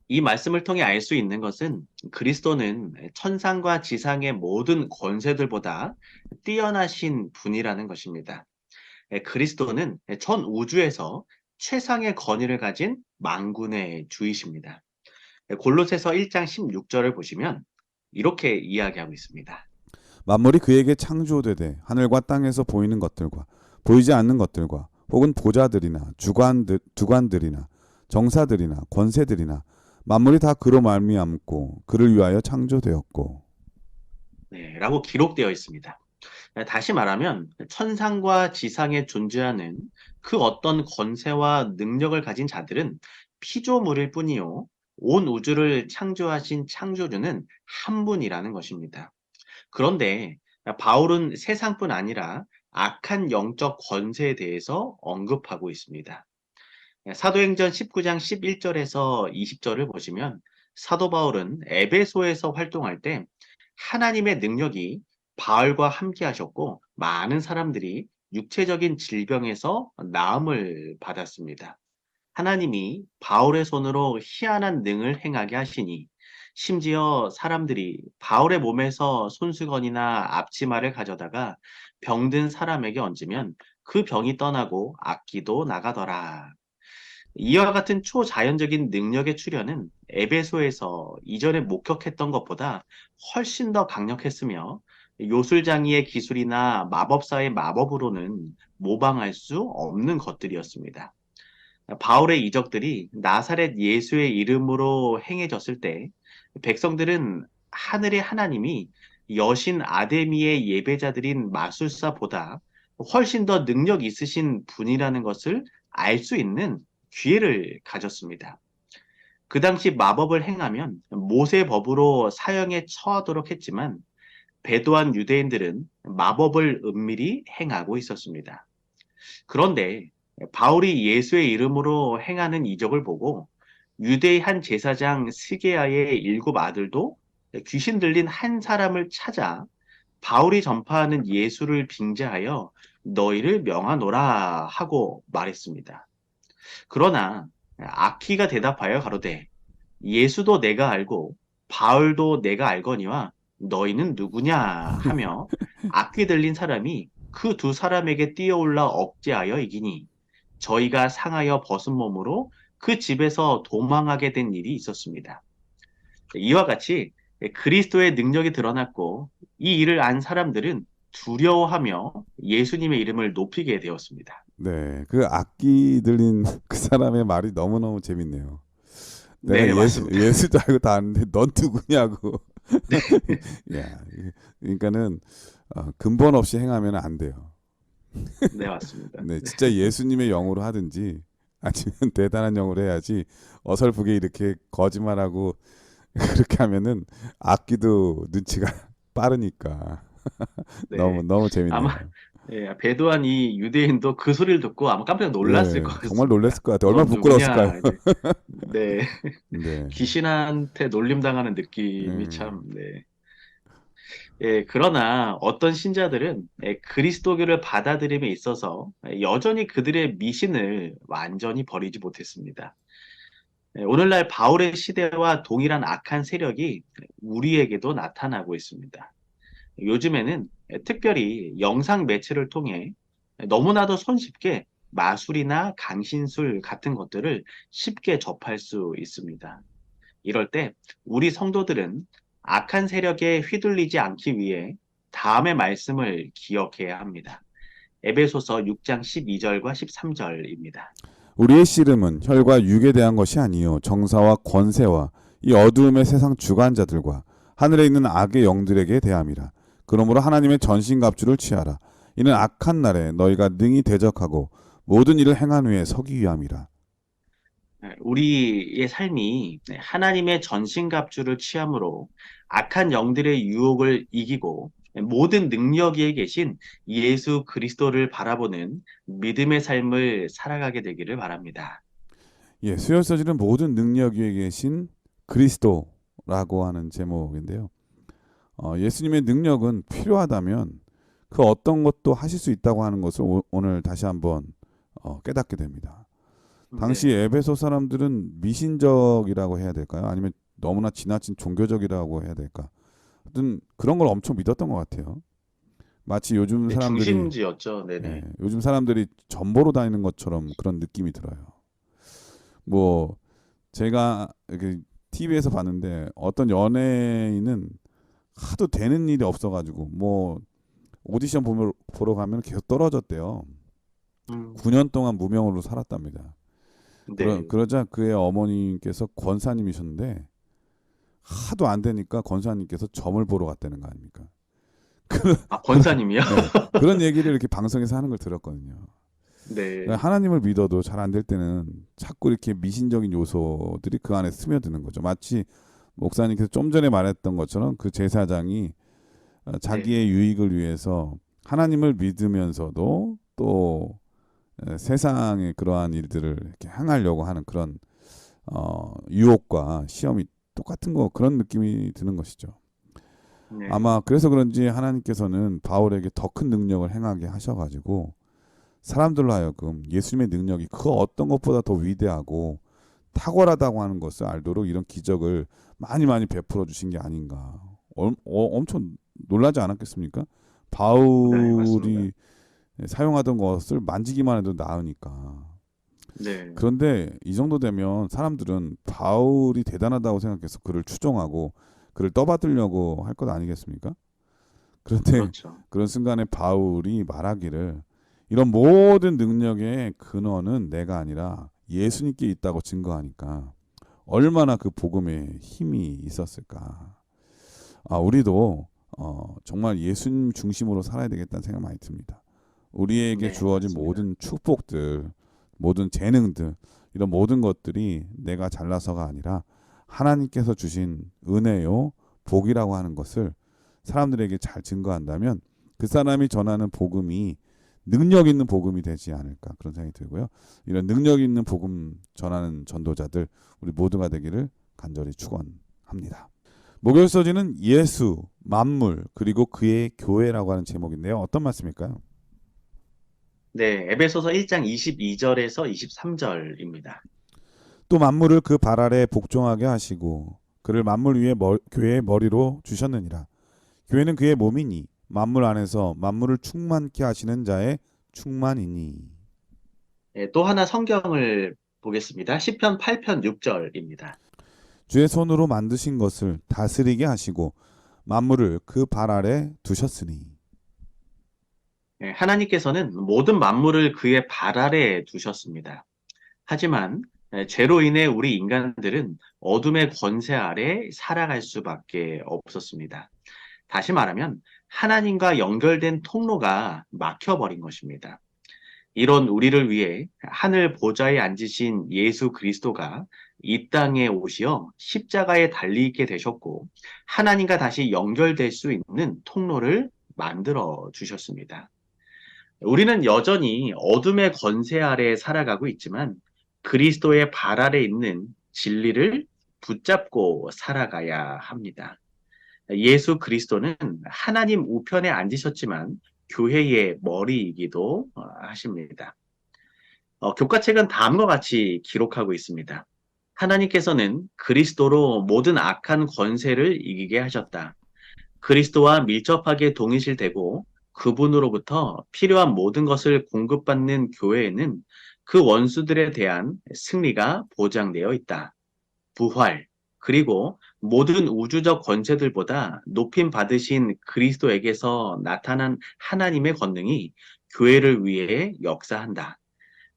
이 말씀을 통해 알 수 있는 것은 그리스도는 천상과 지상의 모든 권세들보다 뛰어나신 분이라는 것입니다. 그리스도는 전 우주에서 최상의 권위를 가진 만군의 주이십니다. 골로새서 1장 16절을 보시면 이렇게 이야기하고 있습니다. 만물이 그에게 창조되되 하늘과 땅에서 보이는 것들과 보이지 않는 것들과 혹은 보좌들이나 주관들이나 정사들이나 권세들이나 만물이 다 그로 말미암고 그를 위하여 창조되었고. 네, 라고 기록되어 있습니다. 다시 말하면 천상과 지상에 존재하는 그 어떤 권세와 능력을 가진 자들은 피조물일 뿐이요. 온 우주를 창조하신 창조주는 한 분이라는 것입니다. 그런데 바울은 세상뿐 아니라 악한 영적 권세에 대해서 언급하고 있습니다. 사도행전 19장 11절에서 20절을 보시면 사도 바울은 에베소에서 활동할 때 하나님의 능력이 바울과 함께 하셨고 많은 사람들이 육체적인 질병에서 나음을 받았습니다. 하나님이 바울의 손으로 희한한 능을 행하게 하시니 심지어 사람들이 바울의 몸에서 손수건이나 앞치마를 가져다가 병든 사람에게 얹으면 그 병이 떠나고 악기도 나가더라. 이와 같은 초자연적인 능력의 출현은 에베소에서 이전에 목격했던 것보다 훨씬 더 강력했으며 요술장이의 기술이나 마법사의 마법으로는 모방할 수 없는 것들이었습니다. 바울의 이적들이 나사렛 예수의 이름으로 행해졌을 때 백성들은 하늘의 하나님이 여신 아데미의 예배자들인 마술사보다 훨씬 더 능력 있으신 분이라는 것을 알 수 있는 기회를 가졌습니다. 그 당시 마법을 행하면 모세 법으로 사형에 처하도록 했지만 배도한 유대인들은 마법을 은밀히 행하고 있었습니다. 그런데 바울이 예수의 이름으로 행하는 이적을 보고 유대의 한 제사장 스게야의 7 아들도 귀신 들린 한 사람을 찾아 바울이 전파하는 예수를 빙자하여 너희를 명하노라 하고 말했습니다. 그러나 아키가 대답하여 가로되 예수도 내가 알고 바울도 내가 알거니와 너희는 누구냐 하며 악귀 들린 사람이 그 2 사람에게 뛰어올라 억제하여 이기니 저희가 상하여 벗은 몸으로 그 집에서 도망하게 된 일이 있었습니다. 이와 같이 그리스도의 능력이 드러났고 이 일을 안 사람들은 두려워하며 예수님의 이름을 높이게 되었습니다. 네, 그 악기 들린 그 사람의 말이 너무너무 재밌네요. 네, 내가 맞습니다. 예수도 알고 다 아는데 넌 누구냐고. 야, 그러니까는 근본 없이 행하면 안 돼요. 네, 맞습니다. 네, 진짜 예수님의 영으로 하든지 아니면 대단한 영으로 해야지 어설프게 이렇게 거짓말하고 그렇게 하면은 악기도 눈치가 빠르니까 네. 너무 재밌네요. 아마 배도한 이 유대인도 그 소리를 듣고 아마 깜짝 놀랐을 네, 것 정말 놀랐을 같습니다. 것 같아요. 넌 얼마나 부끄러웠을까요? 누구냐? 이제. 네. 네, 귀신한테 놀림당하는 느낌이 음, 참, 네. 그러나 어떤 신자들은 그리스도교를 받아들임에 있어서 여전히 그들의 미신을 완전히 버리지 못했습니다. 오늘날 바울의 시대와 동일한 악한 세력이 우리에게도 나타나고 있습니다. 요즘에는 특별히 영상 매체를 통해 너무나도 손쉽게 마술이나 강신술 같은 것들을 쉽게 접할 수 있습니다. 이럴 때 우리 성도들은 악한 세력에 휘둘리지 않기 위해 다음의 말씀을 기억해야 합니다. 에베소서 6장 12절과 13절입니다. 우리의 씨름은 혈과 육에 대한 것이 아니요 정사와 권세와 이 어두움의 세상 주관자들과 하늘에 있는 악의 영들에게 대함이라. 그러므로 하나님의 전신갑주를 취하라. 이는 악한 날에 너희가 능히 대적하고 모든 일을 행한 후에 서기 위함이라. 우리의 삶이 하나님의 전신갑주를 취함으로 악한 영들의 유혹을 이기고 모든 능력 위에 계신 예수 그리스도를 바라보는 믿음의 삶을 살아가게 되기를 바랍니다. 예, 수혈서지는 모든 능력 위에 계신 그리스도라고 하는 제목인데요. 예수님의 능력은 필요하다면 그 어떤 것도 하실 수 있다고 하는 것을 오늘 다시 한번 깨닫게 됩니다. 당시 네, 에베소 사람들은 미신적이라고 해야 될까요? 아니면 너무나 지나친 종교적이라고 해야 될까? 하여튼 그런 걸 엄청 믿었던 것 같아요. 마치 요즘 네, 사람들이 중심지였죠. 예, 네네. 요즘 사람들이 전보로 다니는 것처럼 그런 느낌이 들어요. 뭐 제가 이렇게 TV에서 봤는데 어떤 연예인은 하도 되는 일이 없어가지고 뭐 오디션 보러 가면 계속 떨어졌대요. 음, 9년 동안 무명으로 살았답니다. 네. 그러자 그의 어머님께서 권사님이셨는데 하도 안 되니까 권사님께서 점을 보러 갔다는 거 아닙니까? 아, 권사님이요? 네, 그런 얘기를 이렇게 방송에서 하는 걸 들었거든요. 네, 그러니까 하나님을 믿어도 잘 안 될 때는 자꾸 이렇게 미신적인 요소들이 그 안에 스며드는 거죠. 마치 목사님께서 좀 전에 말했던 것처럼 그 제사장이 네, 자기의 유익을 위해서 하나님을 믿으면서도 또 세상의 그러한 일들을 이렇게 행하려고 하는 그런 유혹과 시험이 똑같은 거 그런 느낌이 드는 것이죠. 네, 아마 그래서 그런지 하나님께서는 바울에게 더 큰 능력을 행하게 하셔가지고 사람들로 하여금 예수님의 능력이 그 어떤 것보다 더 위대하고 탁월하다고 하는 것을 알도록 이런 기적을 많이 많이 베풀어 주신 게 아닌가. 엄청 놀라지 않았겠습니까? 네, 맞습니다. 바울이 사용하던 것을 만지기만 해도 나으니까. 네, 그런데 이 정도 되면 사람들은 바울이 대단하다고 생각해서 그를 추종하고 그를 떠받들려고 할 것 아니겠습니까? 그런데 그렇죠. 그런 순간에 바울이 말하기를 이런 모든 능력의 근원은 내가 아니라 예수님께 있다고 증거하니까 얼마나 그 복음에 힘이 있었을까. 우리도 정말 예수님 중심으로 살아야 되겠다는 생각 많이 듭니다. 우리에게 네, 주어진 맞습니다. 모든 축복들, 모든 재능들, 이런 모든 것들이 내가 잘나서가 아니라 하나님께서 주신 은혜요, 복이라고 하는 것을 사람들에게 잘 증거한다면 그 사람이 전하는 복음이 능력 있는 복음이 되지 않을까 그런 생각이 들고요. 이런 능력 있는 복음 전하는 전도자들 우리 모두가 되기를 간절히 축원합니다. 목요일서지는 예수, 만물 그리고 그의 교회라고 하는 제목인데요. 어떤 말씀일까요? 네, 에베소서 1장 22절에서 23절입니다. 또 만물을 그 발 아래 복종하게 하시고 그를 만물 위에 교회의 머리로 주셨느니라. 교회는 그의 몸이니 만물 안에서 만물을 충만케 하시는 자의 충만이니. 네, 또 하나 성경을 보겠습니다. 시편 8편 6절입니다. 주의 손으로 만드신 것을 다스리게 하시고 만물을 그 발 아래 두셨으니. 하나님께서는 모든 만물을 그의 발 아래 두셨습니다. 하지만 죄로 인해 우리 인간들은 어둠의 권세 아래 살아갈 수밖에 없었습니다. 다시 말하면 하나님과 연결된 통로가 막혀버린 것입니다. 이런 우리를 위해 하늘 보좌에 앉으신 예수 그리스도가 이 땅에 오시어 십자가에 달리게 되셨고 하나님과 다시 연결될 수 있는 통로를 만들어 주셨습니다. 우리는 여전히 어둠의 권세 아래 살아가고 있지만 그리스도의 발 아래 있는 진리를 붙잡고 살아가야 합니다. 예수 그리스도는 하나님 우편에 앉으셨지만 교회의 머리이기도 하십니다. 교과책은 다음과 같이 기록하고 있습니다. 하나님께서는 그리스도로 모든 악한 권세를 이기게 하셨다. 그리스도와 밀접하게 동일시되고 그분으로부터 필요한 모든 것을 공급받는 교회에는 그 원수들에 대한 승리가 보장되어 있다. 부활, 그리고 모든 우주적 권세들보다 높임 받으신 그리스도에게서 나타난 하나님의 권능이 교회를 위해 역사한다.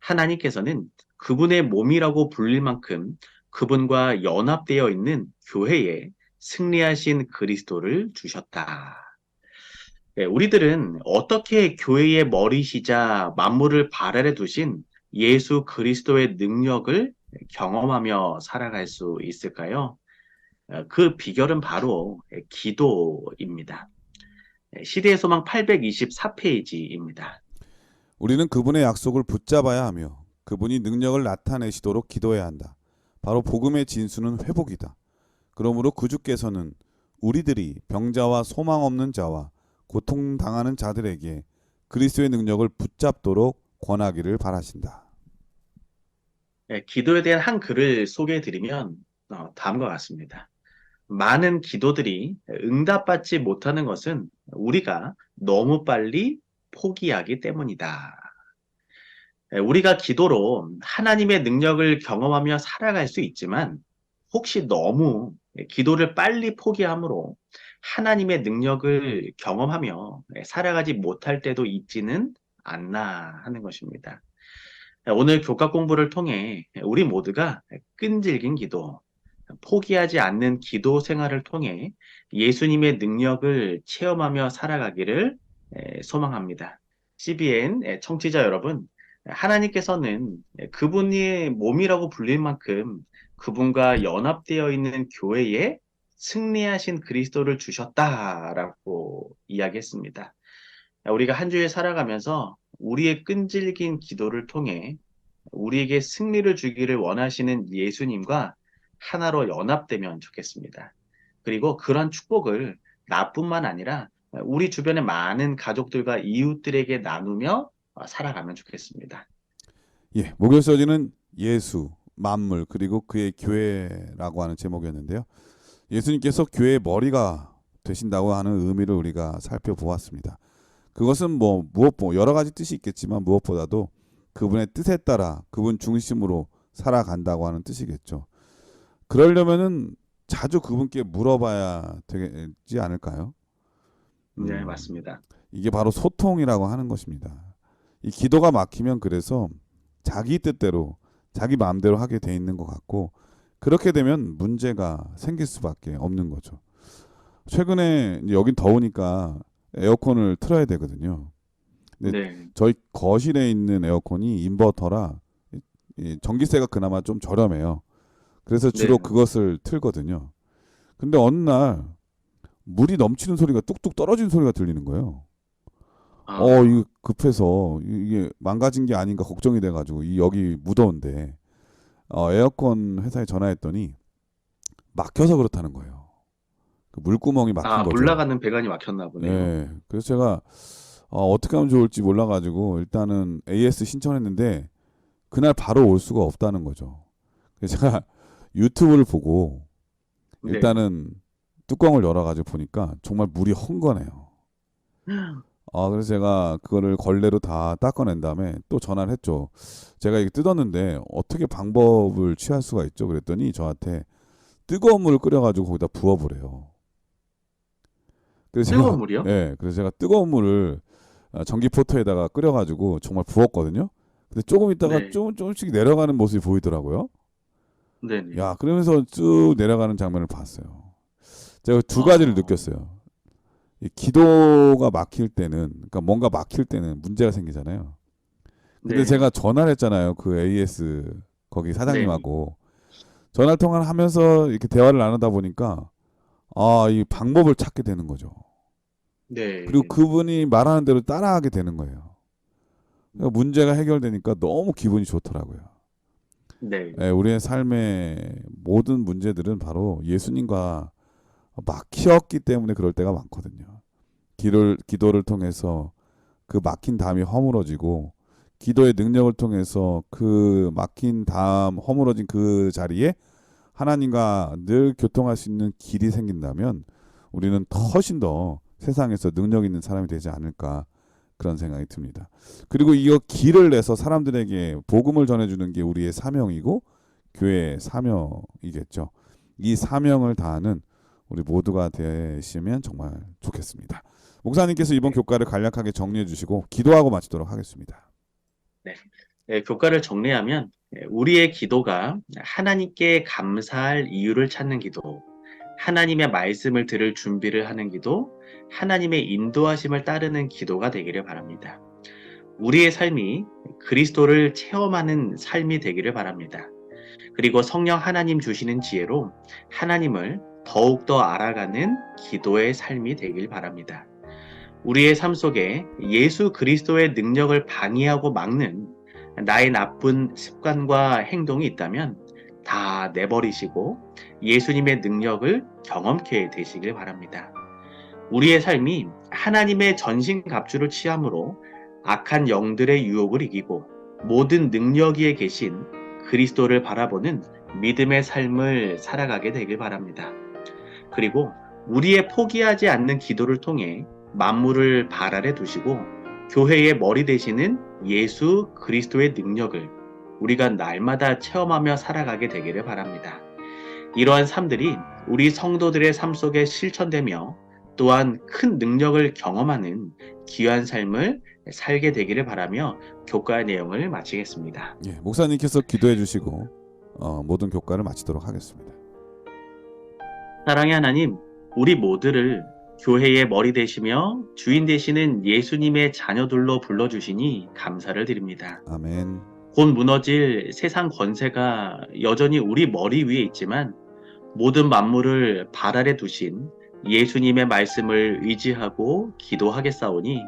하나님께서는 그분의 몸이라고 불릴 만큼 그분과 연합되어 있는 교회에 승리하신 그리스도를 주셨다. 네, 우리들은 어떻게 교회의 머리시자 만물을 발 아래 두신 예수 그리스도의 능력을 경험하며 살아갈 수 있을까요? 그 비결은 바로 기도입니다. 시대의 소망 824페이지입니다. 우리는 그분의 약속을 붙잡아야 하며 그분이 능력을 나타내시도록 기도해야 한다. 바로 복음의 진수는 회복이다. 그러므로 구주께서는 우리들이 병자와 소망 없는 자와 고통당하는 자들에게 그리스도의 능력을 붙잡도록 권하기를 바라신다. 기도에 대한 한 글을 소개해 드리면 다음과 같습니다. 많은 기도들이 응답받지 못하는 것은 우리가 너무 빨리 포기하기 때문이다. 우리가 기도로 하나님의 능력을 경험하며 살아갈 수 있지만 혹시 너무 기도를 빨리 포기함으로 하나님의 능력을 경험하며 살아가지 못할 때도 있지는 않나 하는 것입니다. 오늘 교과 공부를 통해 우리 모두가 끈질긴 기도, 포기하지 않는 기도 생활을 통해 예수님의 능력을 체험하며 살아가기를 소망합니다. CBN 청취자 여러분, 하나님께서는 그분의 몸이라고 불릴 만큼 그분과 연합되어 있는 교회에 승리하신 그리스도를 주셨다라고 이야기했습니다. 우리가 한 주에 살아가면서 우리의 끈질긴 기도를 통해 우리에게 승리를 주기를 원하시는 예수님과 하나로 연합되면 좋겠습니다. 그리고 그런 축복을 나뿐만 아니라 우리 주변의 많은 가족들과 이웃들에게 나누며 살아가면 좋겠습니다. 예, 목요일 서지는 예수, 만물 그리고 그의 교회라고 하는 제목이었는데요. 예수님께서 교회의 머리가 되신다고 하는 의미를 우리가 살펴보았습니다. 그것은 여러 가지 뜻이 있겠지만 무엇보다도 그분의 뜻에 따라 그분 중심으로 살아간다고 하는 뜻이겠죠. 그러려면은 자주 그분께 물어봐야 되지 않을까요? 네, 맞습니다. 이게 바로 소통이라고 하는 것입니다. 이 기도가 막히면 그래서 자기 뜻대로 자기 마음대로 하게 돼 있는 것 같고 그렇게 되면 문제가 생길 수밖에 없는 거죠. 최근에 여긴 더우니까 에어컨을 틀어야 되거든요. 근데 네, 저희 거실에 있는 에어컨이 인버터라 이 전기세가 그나마 좀 저렴해요. 그래서 주로 네. 그것을 틀거든요. 근데 어느 날 물이 넘치는 소리가 뚝뚝 떨어지는 소리가 들리는 거예요. 이거 아, 급해서 이게 망가진 게 아닌가 걱정이 돼가지고 여기 무더운데 에어컨 회사에 전화했더니 막혀서 그렇다는 거예요. 그 물구멍이 막힌 물 거죠. 나가는 배관이 막혔나 보네요. 예. 그래서 제가 어떻게 하면 좋을지 몰라가지고 일단은 AS 신청했는데 그날 바로 올 수가 없다는 거죠. 그래서 제가 유튜브를 보고 네. 일단은 뚜껑을 열어가지고 보니까 정말 물이 헝거네요. 그래서 제가 그거를 걸레로 다 닦아낸 다음에 또 전화를 했죠. 제가 이게 뜯었는데 어떻게 방법을 취할 수가 있죠? 그랬더니 저한테 뜨거운 물을 끓여가지고 거기다 부어보래요. 그래서 뜨거운 제가 물이요? 예, 그래서 제가 뜨거운 물을 전기포트에다가 끓여가지고 정말 부었거든요. 근데 조금 있다가 네, 조금씩 내려가는 모습이 보이더라고요. 네, 네. 야, 그러면서 쭉 내려가는 장면을 봤어요. 제가 두 가지를 아, 느꼈어요. 이 기도가 막힐 때는, 그러니까 뭔가 막힐 때는 문제가 생기잖아요. 근데 네, 제가 전화를 했잖아요. 그 AS 거기 네, 사장님하고 전화 통화를 하면서 이렇게 대화를 나누다 보니까 이 방법을 찾게 되는 거죠. 그리고 네, 그분이 말하는 대로 따라하게 되는 거예요. 그러니까 문제가 해결되니까 너무 기분이 좋더라고요. 네, 예, 우리의 삶의 모든 문제들은 바로 예수님과 막혔기 때문에 그럴 때가 많거든요. 기도를 통해서 그 막힌 담이 허물어지고 기도의 능력을 통해서 그 막힌 담 허물어진 그 자리에 하나님과 늘 교통할 수 있는 길이 생긴다면 우리는 훨씬 더 세상에서 능력 있는 사람이 되지 않을까 그런 생각이 듭니다. 그리고 이 길을 내서 사람들에게 복음을 전해주는 게 우리의 사명이고 교회의 사명이겠죠. 이 사명을 다하는 우리 모두가 되시면 정말 좋겠습니다. 목사님께서 이번 네. 교과를 간략하게 정리해 주시고 기도하고 마치도록 하겠습니다. 네. 교과를 정리하면 우리의 기도가 하나님께 감사할 이유를 찾는 기도, 하나님의 말씀을 들을 준비를 하는 기도, 하나님의 인도하심을 따르는 기도가 되기를 바랍니다. 우리의 삶이 그리스도를 체험하는 삶이 되기를 바랍니다. 그리고 성령 하나님 주시는 지혜로 하나님을 더욱더 알아가는 기도의 삶이 되길 바랍니다. 우리의 삶 속에 예수 그리스도의 능력을 방해하고 막는 나의 나쁜 습관과 행동이 있다면 다 내버리시고 예수님의 능력을 경험케 되시길 바랍니다. 우리의 삶이 하나님의 전신갑주를 취함으로 악한 영들의 유혹을 이기고 모든 능력 위에 계신 그리스도를 바라보는 믿음의 삶을 살아가게 되길 바랍니다. 그리고 우리의 포기하지 않는 기도를 통해 만물을 발 아래 두시고 교회의 머리 되시는 예수 그리스도의 능력을 우리가 날마다 체험하며 살아가게 되기를 바랍니다. 이러한 삶들이 우리 성도들의 삶 속에 실천되며 또한 큰 능력을 경험하는 귀한 삶을 살게 되기를 바라며 교과의 내용을 마치겠습니다. 예, 목사님께서 기도해 주시고 모든 교과를 마치도록 하겠습니다. 사랑의 하나님, 우리 모두를 교회의 머리 되시며 주인 되시는 예수님의 자녀들로 불러주시니 감사를 드립니다. 아멘. 곧 무너질 세상 권세가 여전히 우리 머리 위에 있지만 모든 만물을 발 아래 두신 예수님의 말씀을 의지하고 기도하겠사오니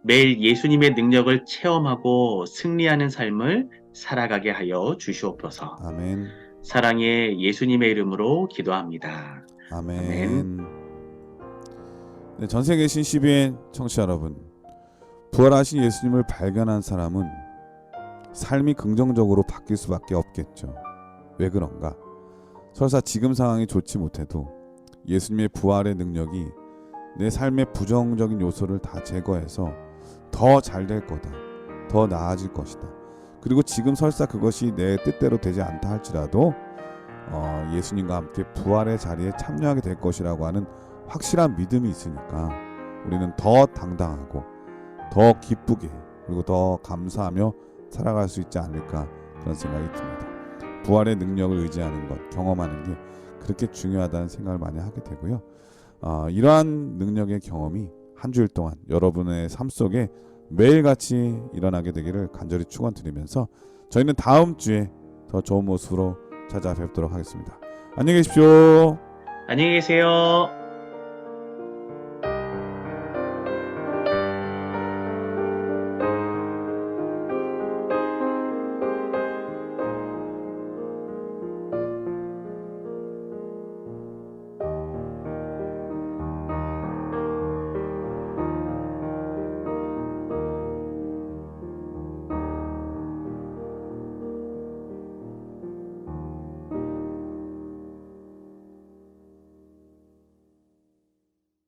매일 예수님의 능력을 체험하고 승리하는 삶을 살아가게 하여 주시옵소서. 아멘. 사랑의 예수님의 이름으로 기도합니다. 아멘. 네, 전세에 계신 CBN 청취자 여러분, 부활하신 예수님을 발견한 사람은 삶이 긍정적으로 바뀔 수밖에 없겠죠. 왜 그런가? 설사 지금 상황이 좋지 못해도 예수님의 부활의 능력이 내 삶의 부정적인 요소를 다 제거해서 더 잘 될 거다, 더 나아질 것이다. 그리고 지금 설사 그것이 내 뜻대로 되지 않다 할지라도 예수님과 함께 부활의 자리에 참여하게 될 것이라고 하는 확실한 믿음이 있으니까 우리는 더 당당하고 더 기쁘게 그리고 더 감사하며 살아갈 수 있지 않을까, 그런 생각이 듭니다. 부활의 능력을 의지하는 것, 경험하는 게 그렇게 중요하다는 생각을 많이 하게 되고요. 이러한 능력의 경험이 한 주일 동안 여러분의 삶 속에 매일같이 일어나게 되기를 간절히 축원드리면서 저희는 다음 주에 더 좋은 모습으로 찾아뵙도록 하겠습니다. 안녕히 계십시오. 안녕히 계세요.